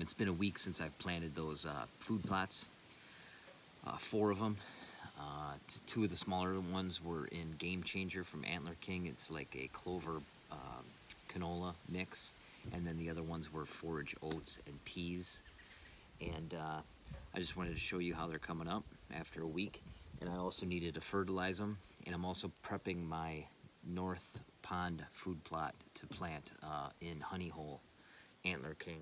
It's been a week since I've planted those food plots, 4 of them. Two of the smaller ones were in Game Changer from Antler King. It's like a clover canola mix. And then the other ones were forage oats and peas. And I just wanted to show you how they're coming up after a week. And I also needed to fertilize them. And I'm also prepping my North Pond food plot to plant in Honey Hole, Antler King.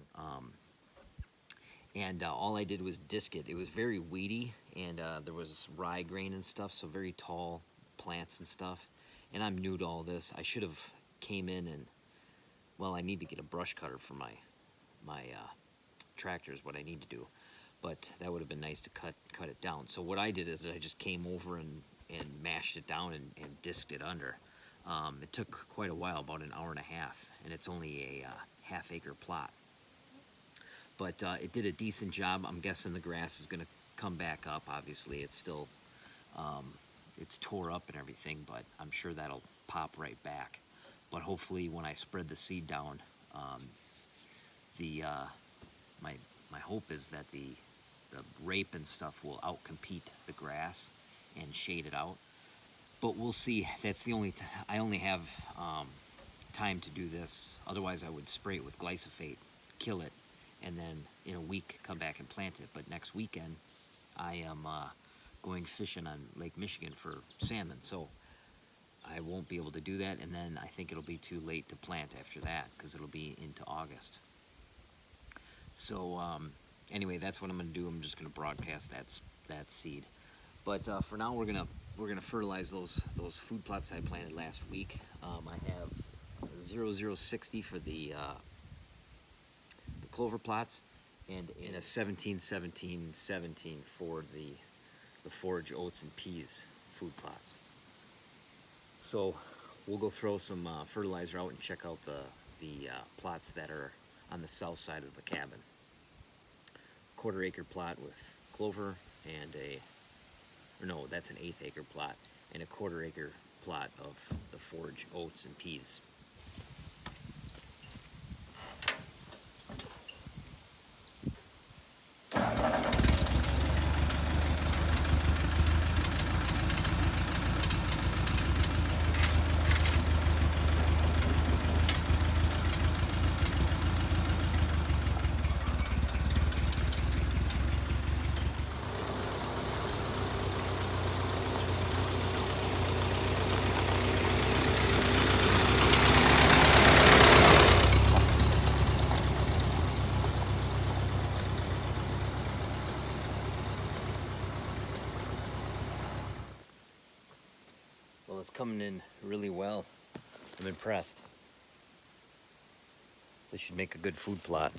All I did was disc it. It was very weedy, and there was rye grain and stuff, so very tall plants and stuff. And I'm new to all this. I should have came in and, well, I need to get a brush cutter for my tractor is what I need to do. But that would have been nice to cut it down. So what I did is I just came over and mashed it down and disked it under. It took quite a while, about an hour and a half, and it's only a half-acre plot. But it did a decent job. I'm guessing the grass is going to come back up. Obviously, it's still, it's tore up and everything, but I'm sure that'll pop right back. But hopefully when I spread the seed down, my hope is that the rape and stuff will outcompete the grass and shade it out. But we'll see. That's the only I only have time to do this. Otherwise, I would spray it with glyphosate, kill it, and then in a week come back and plant it. But next weekend, I am going fishing on Lake Michigan for salmon, so I won't be able to do that. And then I think it'll be too late to plant after that because it'll be into August. So anyway, that's what I'm going to do. I'm just going to broadcast that seed. But for now, we're gonna fertilize those food plots I planted last week. I have 0060 for the clover plots, and in a 17-17-17 for the forage oats and peas food plots. So we'll go throw some fertilizer out and check out the plots that are on the south side of the cabin. 1/4 acre plot with clover and no, that's an 1/8 acre plot, and a 1/4 acre plot of the forage oats and peas. Well, it's coming in really well. I'm impressed. This should make a good food plot.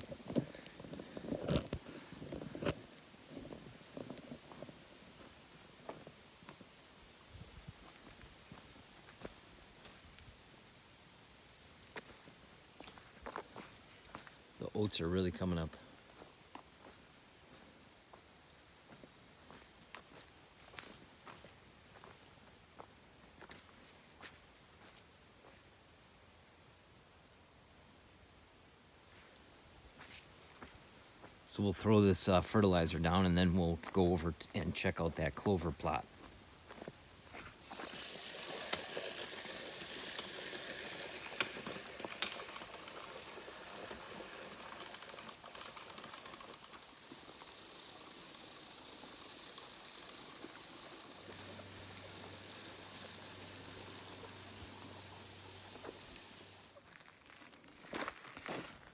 The oats are really coming up. So we'll throw this fertilizer down, and then we'll go over and check out that clover plot.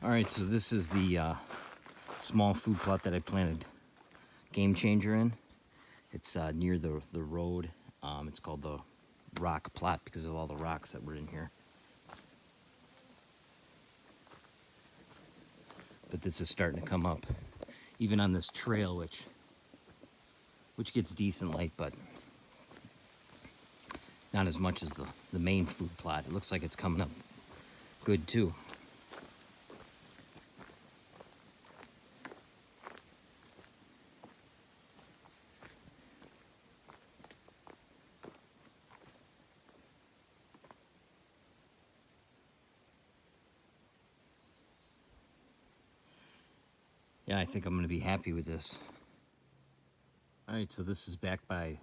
All right, so this is the small food plot that I planted Game Changer in. It's near the road. It's called the rock plot because of all the rocks that were in here. But this is starting to come up, even on this trail, which gets decent light, but not as much as the main food plot. It looks like it's coming up good too. Yeah, I think I'm going to be happy with this. All right, so this is back by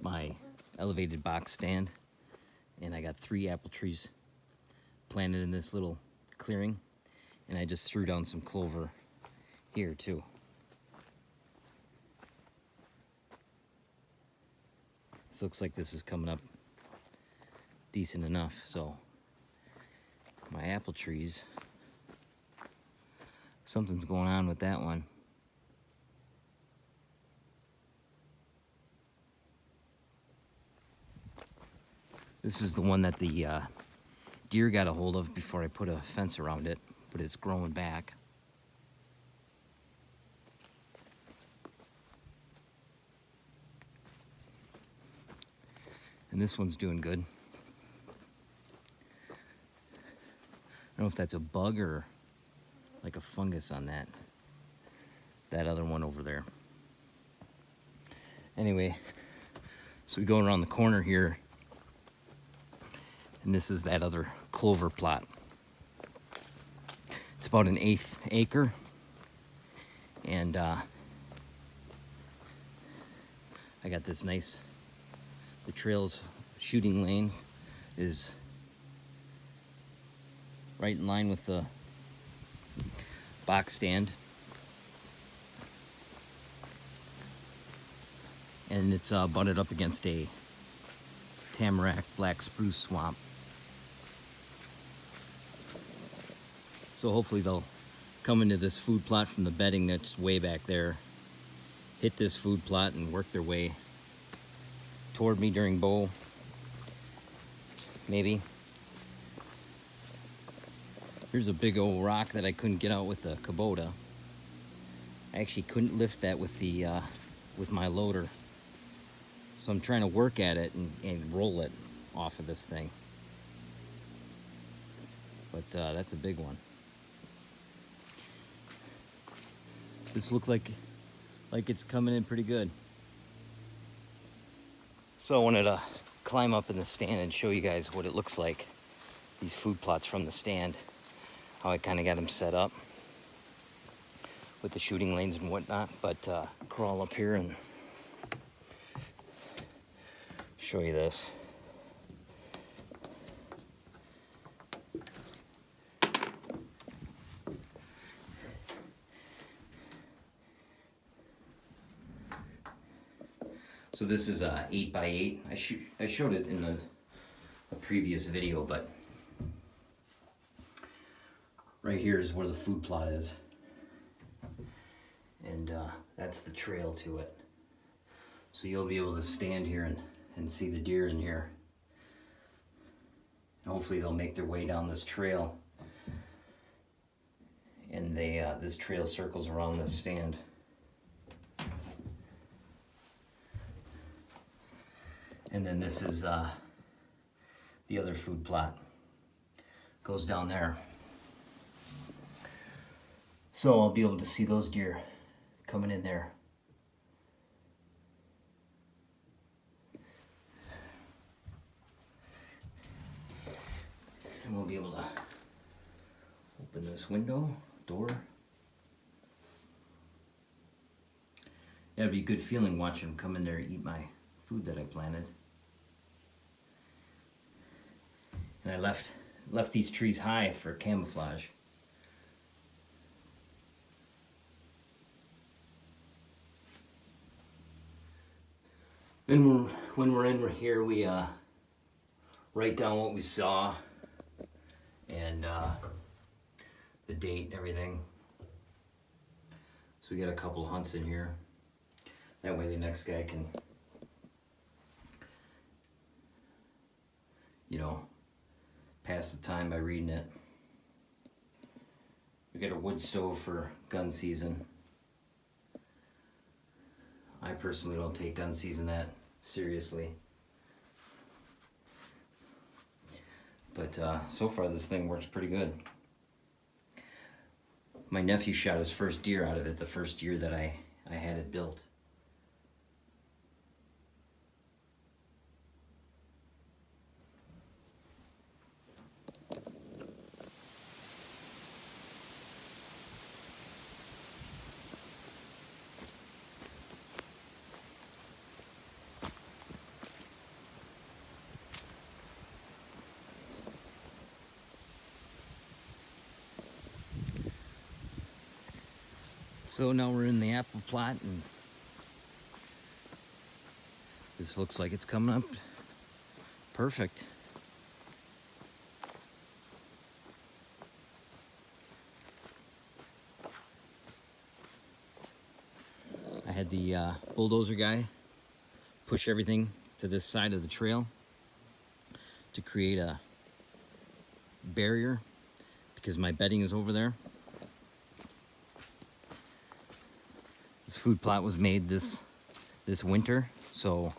my elevated box stand, and I got 3 apple trees planted in this little clearing, and I just threw down some clover here too. This looks like this is coming up decent enough. So my apple trees, something's going on with that one. This is the one that the deer got a hold of before I put a fence around it, but it's growing back. And this one's doing good. I don't know if that's a bug or like a fungus on that other one over there. Anyway, so we go around the corner here, and this is that other clover plot. It's about 1/8 acre, and I got this nice, the trails, shooting lanes is right in line with the box stand, and it's butted up against a tamarack black spruce swamp. So hopefully they'll come into this food plot from the bedding that's way back there, hit this food plot and work their way toward me during bow, maybe. Here's a big old rock that I couldn't get out with the Kubota. I actually couldn't lift that with the with my loader, so I'm trying to work at it and roll it off of this thing. But that's a big one. This looks like it's coming in pretty good. So I wanted to climb up in the stand and show you guys what it looks like, these food plots from the stand, how I kind of got them set up with the shooting lanes and whatnot. But crawl up here and show you this. So this is 8x8. I showed it in a previous video, but right here is where the food plot is, and that's the trail to it. So you'll be able to stand here and see the deer in here. And hopefully they'll make their way down this trail, and this trail circles around this stand. And then this is the other food plot. Goes down there. So I'll be able to see those deer coming in there. And we'll be able to open this door. That'd be a good feeling watching them come in there and eat my food that I planted. And I left these trees high for camouflage. Then when we're in here, we write down what we saw and the date and everything. So we got a couple hunts in here. That way the next guy can, pass the time by reading it. We got a wood stove for gun season. I personally don't take gun season that seriously. But so far this thing works pretty good. My nephew shot his first deer out of it the first year that I had it built. So now we're in the apple plot, and this looks like it's coming up perfect. I had the bulldozer guy push everything to this side of the trail to create a barrier because my bedding is over there. This food plot was made this winter, so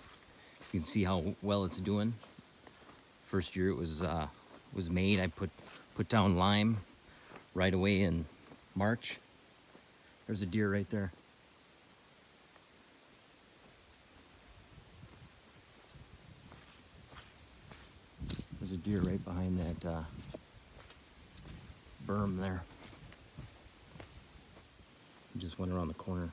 you can see how well it's doing. First year it was made, I put down lime right away in March. There's a deer right there. There's a deer right behind that berm there. He just went around the corner.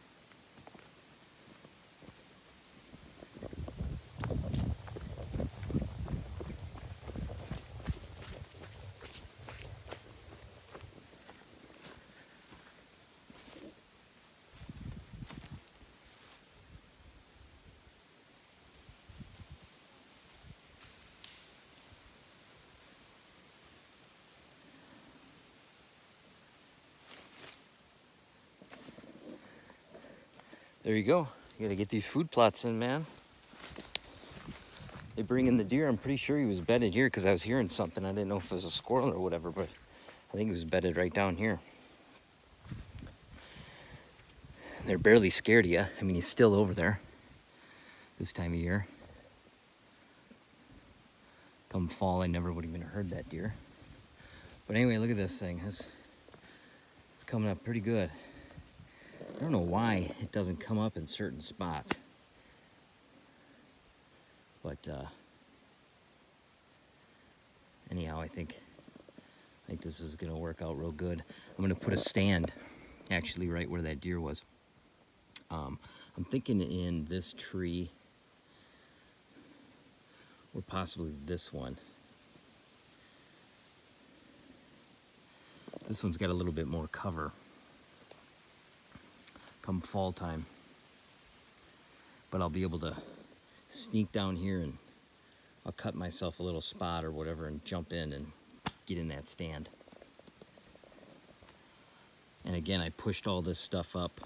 There you go. You gotta get these food plots in, man. They bring in the deer. I'm pretty sure he was bedded here because I was hearing something. I didn't know if it was a squirrel or whatever, but I think he was bedded right down here. They're barely scared of you. I mean, he's still over there this time of year. Come fall, I never would have even heard that deer. But anyway, look at this thing. It's coming up pretty good. I don't know why it doesn't come up in certain spots. But anyhow, I think this is gonna work out real good. I'm gonna put a stand actually right where that deer was. I'm thinking in this tree or possibly this one. This one's got a little bit more cover come fall time, but I'll be able to sneak down here and I'll cut myself a little spot or whatever and jump in and get in that stand. And again, I pushed all this stuff up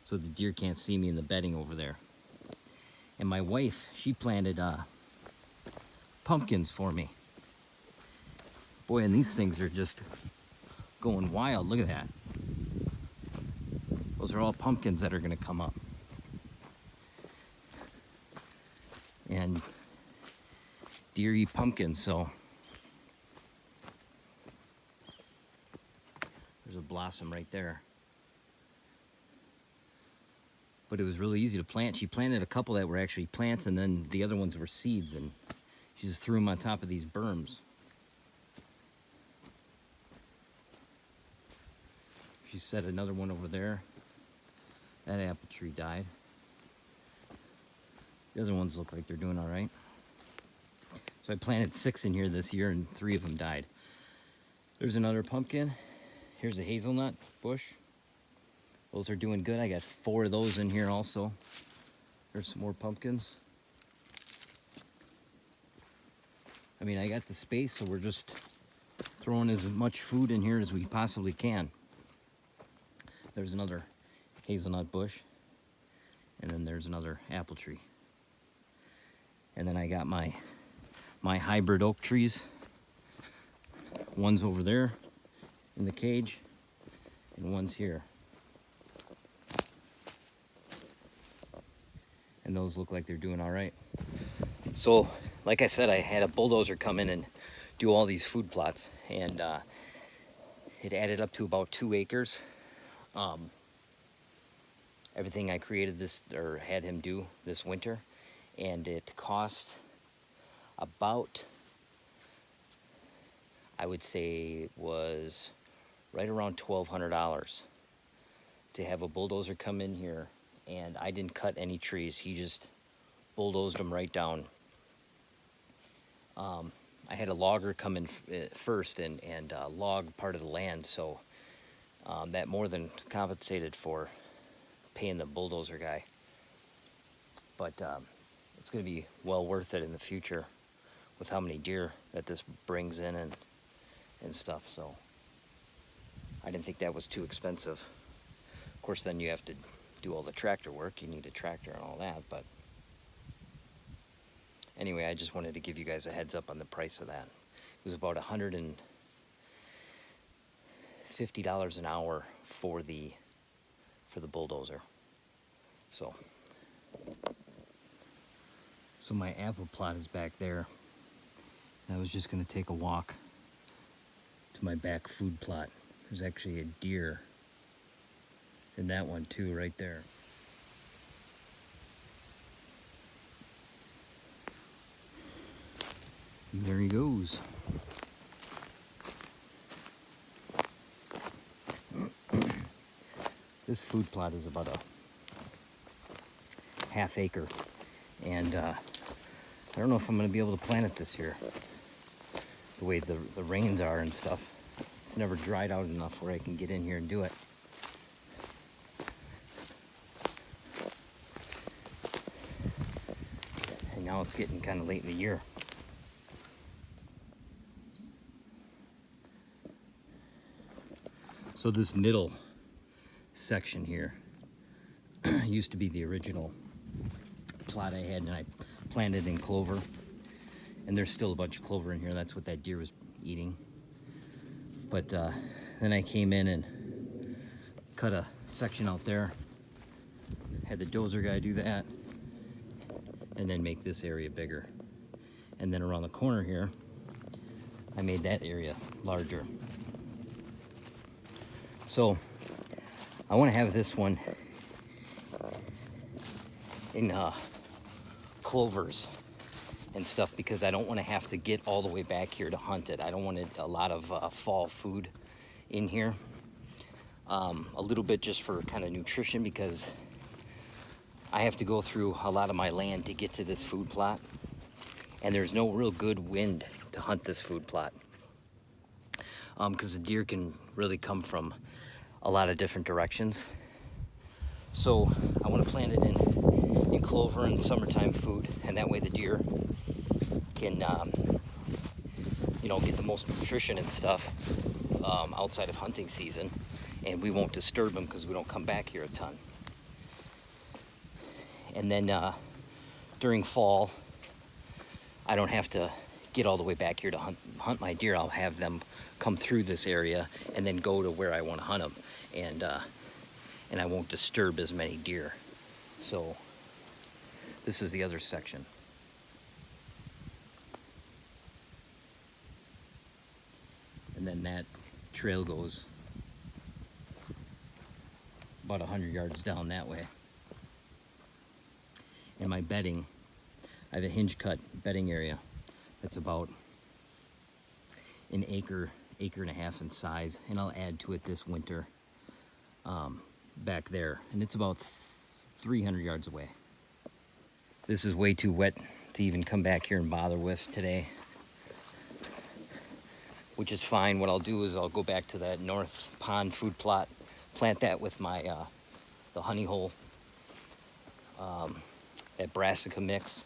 so the deer can't see me in the bedding over there. And my wife, she planted pumpkins for me. Boy, and these things are just going wild. Look at that. Those are all pumpkins that are gonna come up. And deer eat pumpkins, so there's a blossom right there. But it was really easy to plant. She planted a couple that were actually plants, and then the other ones were seeds, and she just threw them on top of these berms. She set another one over there. That apple tree died. The other ones look like they're doing all right. So I planted 6 in here this year, and 3 of them died. There's another pumpkin. Here's a hazelnut bush. Those are doing good. I got 4 of those in here also. There's some more pumpkins. I mean, I got the space, so we're just throwing as much food in here as we possibly can. There's another hazelnut bush, and then there's another apple tree. And then I got my hybrid oak trees. One's over there in the cage, and one's here. And those look like they're doing all right. So, like I said, I had a bulldozer come in and do all these food plots, and it added up to about 2 acres. Everything I created this, or had him do this winter, and it cost about, I would say, was right around $1,200 to have a bulldozer come in here, and I didn't cut any trees. He just bulldozed them right down. I had a logger come in first and log part of the land, so that more than compensated for paying the bulldozer guy. But it's going to be well worth it in the future with how many deer that this brings in and stuff. So I didn't think that was too expensive. Of course, then you have to do all the tractor work. You need a tractor and all that. But anyway, I just wanted to give you guys a heads up on the price of that. It was about $150 an hour for the bulldozer. So my apple plot is back there. I was just gonna take a walk to my back food plot. There's actually a deer in that one too, right there. And there he goes. This food plot is about a half acre, and I don't know if I'm going to be able to plant it this year. The way the rains are and stuff, it's never dried out enough where I can get in here and do it. And now it's getting kind of late in the year. So this middle section here used to be the original plot I had, and I planted in clover, and there's still a bunch of clover in here. That's what that deer was eating. But then I came in and cut a section out there, had the dozer guy do that, and then make this area bigger. And then around the corner here, I made that area larger. So I want to have this one in clovers and stuff, because I don't want to have to get all the way back here to hunt it. I don't want a lot of fall food in here. A little bit just for kind of nutrition, because I have to go through a lot of my land to get to this food plot, and there's no real good wind to hunt this food plot, because the deer can really come from a lot of different directions. So I want to plant it in clover and summertime food, and that way the deer can get the most nutrition and stuff outside of hunting season, and we won't disturb them because we don't come back here a ton. And then during fall, I don't have to get all the way back here to hunt my deer. I'll have them come through this area and then go to where I want to hunt them, and I won't disturb as many deer. So this is the other section. And then that trail goes about 100 yards down that way. And my bedding, I have a hinge cut bedding area that's about an acre and a half in size, and I'll add to it this winter back there, and it's about 300 yards away. This is way too wet to even come back here and bother with today, which is fine. What I'll do is I'll go back to that north pond food plot, plant that with my the honey hole, that brassica mix,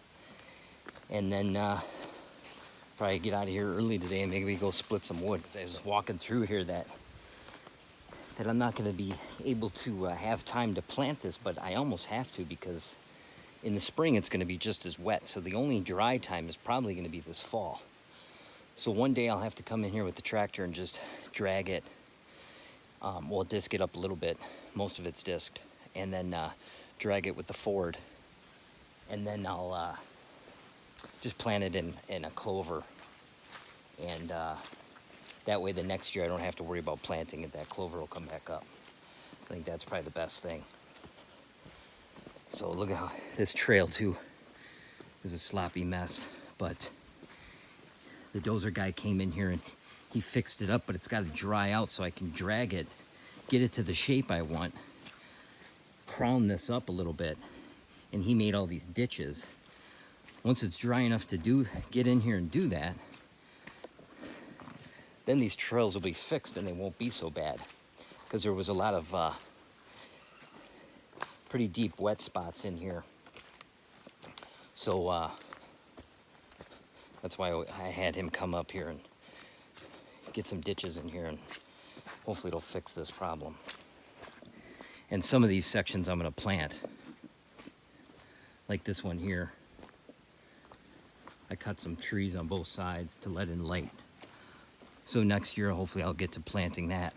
and then probably get out of here early today and maybe go split some wood. I was walking through here that I'm not going to be able to have time to plant this, but I almost have to, because in the spring it's going to be just as wet. So the only dry time is probably going to be this fall. So one day I'll have to come in here with the tractor and just drag it, disc it up a little bit. Most of it's disced, and then drag it with the Ford, and then I'll just plant it in a clover, and that way the next year I don't have to worry about planting it. That clover will come back up. I think that's probably the best thing. So look at how this trail too is a sloppy mess, but the dozer guy came in here and he fixed it up, but it's got to dry out so I can drag it, get it to the shape I want, crown this up a little bit, and he made all these ditches. Once it's dry enough to get in here and do that, then these trails will be fixed and they won't be so bad, because there was a lot of pretty deep wet spots in here. So that's why I had him come up here and get some ditches in here, and hopefully it'll fix this problem. And some of these sections I'm going to plant, like this one here. I cut some trees on both sides to let in light. So next year, hopefully I'll get to planting that.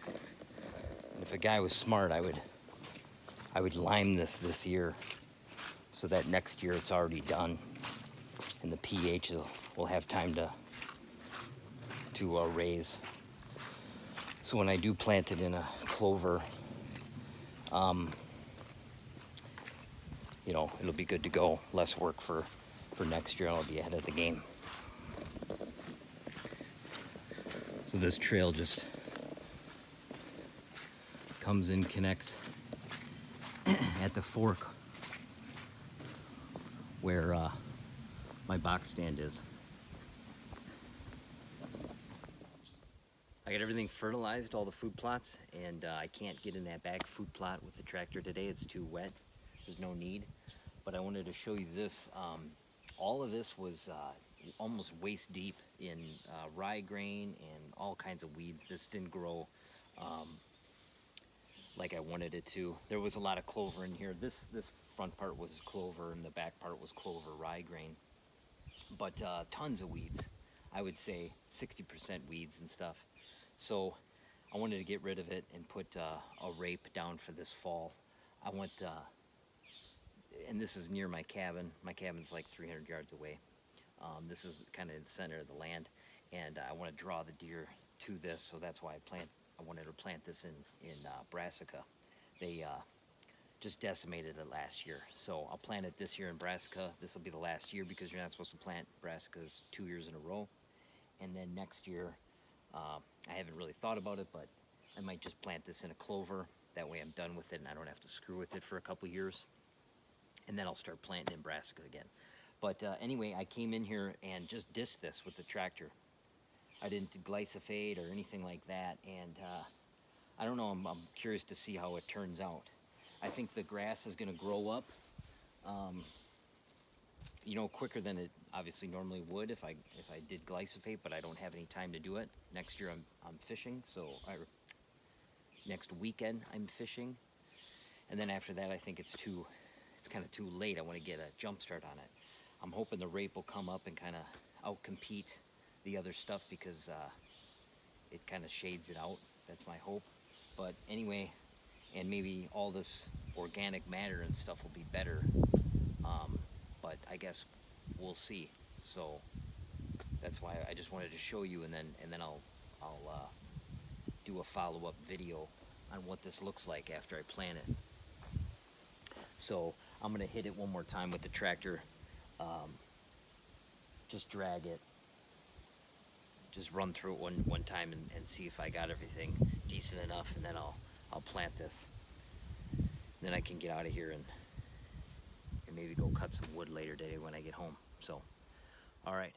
And if a guy was smart, I would lime this year so that next year it's already done and the pH will have time to raise. So when I do plant it in a clover, you know, it'll be good to go. Less work for next year. I'll be ahead of the game. So this trail just comes and connects at the fork where my box stand is. I got everything fertilized, all the food plots, and I can't get in that back food plot with the tractor today. It's too wet. There's no need. But I wanted to show you this. All of this was almost waist deep in rye grain and all kinds of weeds. This didn't grow like I wanted it to. There was a lot of clover in here. This front part was clover and the back part was clover rye grain. But tons of weeds. I would say 60% weeds and stuff. So I wanted to get rid of it and put a rape down for this fall. I want, and this is near my cabin. My cabin's like 300 yards away. This is kind of in the center of the land, and I want to draw the deer to this, so that's why I wanted to plant this in brassica. They just decimated it last year, so I'll plant it this year in brassica. This will be the last year because you're not supposed to plant brassicas 2 years in a row. And then next year, I haven't really thought about it, but I might just plant this in a clover. That way I'm done with it and I don't have to screw with it for a couple years. And then I'll start planting in brassica again. But anyway, I came in here and just dissed this with the tractor. I didn't glyphosate or anything like that, and I don't know, I'm curious to see how it turns out. I think the grass is going to grow up, you know, quicker than it obviously normally would if I did glyphosate, but I don't have any time to do it. Next year I'm fishing, so next weekend I'm fishing, and then after that I think it's kind of too late. I want to get a jump start on it. I'm hoping the rape will come up and kind of outcompete the other stuff because it kind of shades it out. That's my hope. But anyway, and maybe all this organic matter and stuff will be better. But I guess we'll see. So that's why I just wanted to show you, and then I'll do a follow-up video on what this looks like after I plant it. So I'm gonna hit it one more time with the tractor. Just drag it. Just run through it one time and see if I got everything decent enough, and then I'll plant this. Then I can get out of here and maybe go cut some wood later today when I get home. So, all right.